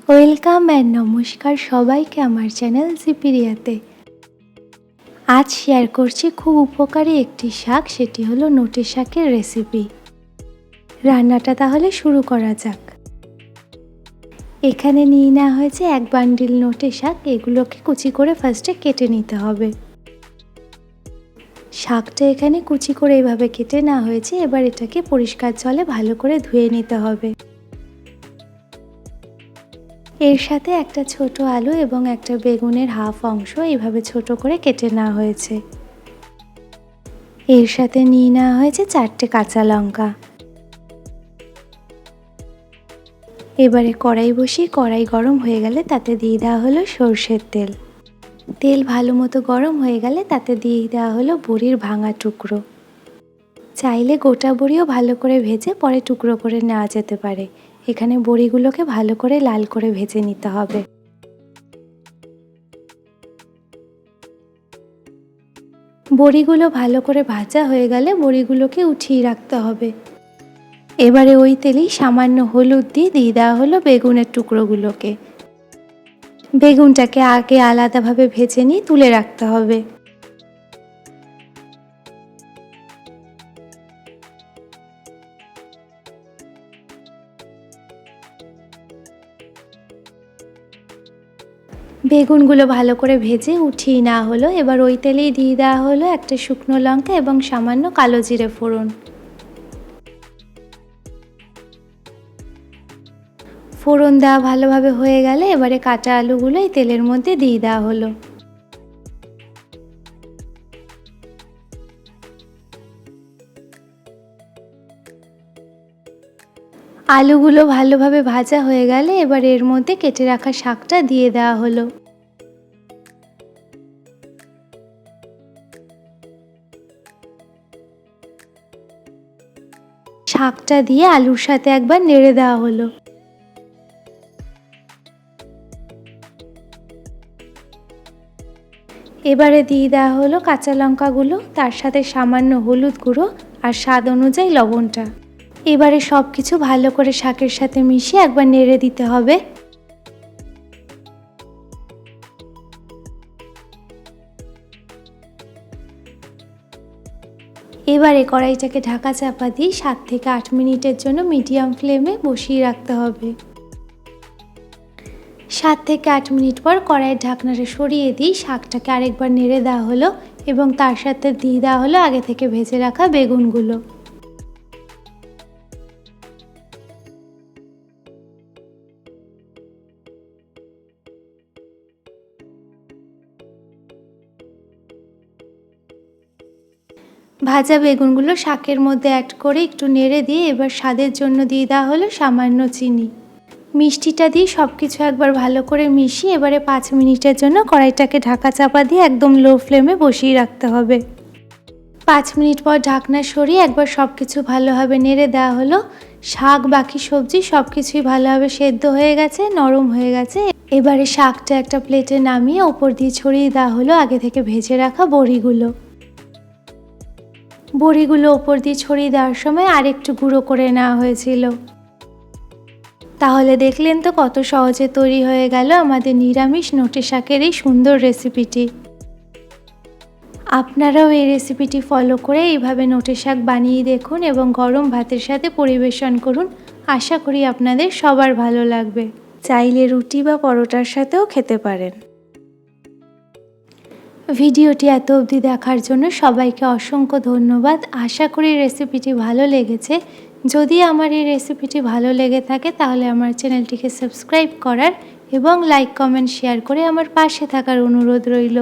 Welcome and নমস্কার সবাইকে আমার চ্যানেল জিপি রিয়াতে। আজ শেয়ার করছি খুব উপকারী একটি শাক, সেটি হলো নটে শাকের রেসিপি। রান্নাটা তাহলে শুরু করা যাক। এখানে নিয়ে নেওয়া হয়েছে এক বান্ডিল নটে শাক। এগুলোকে কুচি করে ফার্স্টে কেটে নিতে হবে। শাকটা এখানে কুচি করে এইভাবে কেটে নেওয়া হয়েছে। এবার এটাকে পরিষ্কার জলে ভালো করে ধুয়ে নিতে হবে। এর সাথে একটা ছোট আলু এবং একটা বেগুনের হাফ অংশ এইভাবে ছোট করে কেটে নেওয়া হয়েছে। এর সাথে নিয়ে নেওয়া হয়েছে 4টে কাঁচা লঙ্কা। এবারে কড়াই বসিয়ে কড়াই গরম হয়ে গেলে তাতে দিয়ে দেওয়া হলো সর্ষের তেল। তেল ভালো মতো গরম হয়ে গেলে তাতে দিয়ে দেওয়া হলো বড়ির ভাঙা টুকরো। চাইলে গোটা বড়িও ভালো করে ভেজে পরে টুকরো করে নেওয়া যেতে পারে। এখানে বড়িগুলোকে ভালো করে লাল করে ভেজে নিতে হবে। বড়িগুলো ভালো করে ভাজা হয়ে গেলে বড়িগুলোকে উঠিয়ে রাখতে হবে। এবারে ওই তেলেই সামান্য হলুদ দিয়ে দেওয়া হলো বেগুনের টুকরোগুলোকে। বেগুনটাকে আগে আলাদাভাবে ভেজে নিয়ে তুলে রাখতে হবে। বেগুনগুলো ভালো করে ভেজে উঠিয়ে নেওয়া হলো। এবার ওই তেলেই দিয়ে দেওয়া হলো একটা শুকনো লঙ্কা এবং সামান্য কালো জিরে ফোড়ন। ফোড়ন দেওয়া ভালোভাবে হয়ে গেলে এবারে কাঁচা আলুগুলো এই তেলের মধ্যে দিয়ে দেওয়া হলো। আলুগুলো ভালোভাবে ভাজা হয়ে গেলে এবার এর মধ্যে কেটে রাখা শাকটা দিয়ে দেওয়া হলো। শাকটা দিয়ে আলুর সাথে একবার নেড়ে দেওয়া হলো। এবারে দিয়ে দেওয়া হলো কাঁচা লঙ্কাগুলো, তার সাথে সামান্য হলুদ গুঁড়ো আর স্বাদ অনুযায়ী লবণটা। এবারে সব কিছু ভালো করে শাকের সাথে মিশিয়ে একবার নেড়ে দিতে হবে। এবারে কড়াইটাকে ঢাকা চাপা দিয়ে 7 থেকে 8 মিনিটের জন্য মিডিয়াম ফ্লেমে বসিয়ে রাখতে হবে। 7 থেকে 8 মিনিট পর কড়াইয়ের ঢাকনাটা সরিয়ে দিয়ে শাকটাকে আরেকবার নেড়ে দেওয়া হলো এবং তার সাথে দিয়ে দেওয়া হলো আগে থেকে ভেজে রাখা বেগুনগুলো। ভাজা বেগুনগুলো শাকের মধ্যে অ্যাড করে একটু নেড়ে দিয়ে এবার স্বাদের জন্য দিয়ে দেওয়া হলো সামান্য চিনি। মিষ্টিটা দিয়ে সব কিছু একবার ভালো করে মিশিয়ে এবারে 5 মিনিটের জন্য কড়াইটাকে ঢাকা চাপা দিয়ে একদম লো ফ্লেমে বসিয়ে রাখতে হবে। 5 মিনিট পর ঢাকনা সরিয়ে একবার সব কিছু ভালোভাবে নেড়ে দেওয়া হলো। শাক বাকি সবজি সব কিছুই ভালোভাবে সেদ্ধ হয়ে গেছে, নরম হয়ে গেছে। এবারে শাকটা একটা প্লেটে নামিয়ে ওপর দিয়ে ছড়িয়ে দেওয়া হলো আগে থেকে ভেজে রাখা বড়িগুলো। বড়িগুলো ওপর দিয়ে ছড়িয়ে দেওয়ার সময় আরেকটু গুঁড়ো করে নেওয়া হয়েছিল। তাহলে দেখলেন তো কত সহজে তৈরি হয়ে গেল আমাদের নিরামিষ নটে শাকের এই সুন্দর রেসিপিটি। আপনারাও এই রেসিপিটি ফলো করে এইভাবে নটে শাক বানিয়ে দেখুন এবং গরম ভাতের সাথে পরিবেশন করুন। আশা করি আপনাদের সবার ভালো লাগবে। চাইলে রুটি বা পরোটার সাথেও খেতে পারেন। ভিডিওটি এত অবধি দেখার জন্য সবাইকে অসংখ্য ধন্যবাদ। আশা করি রেসিপিটি ভালো লেগেছে। যদি আমার এই রেসিপিটি ভালো লেগে থাকে তাহলে আমার চ্যানেলটিকে সাবস্ক্রাইব করার এবং লাইক কমেন্ট শেয়ার করে আমার পাশে থাকার অনুরোধ রইল।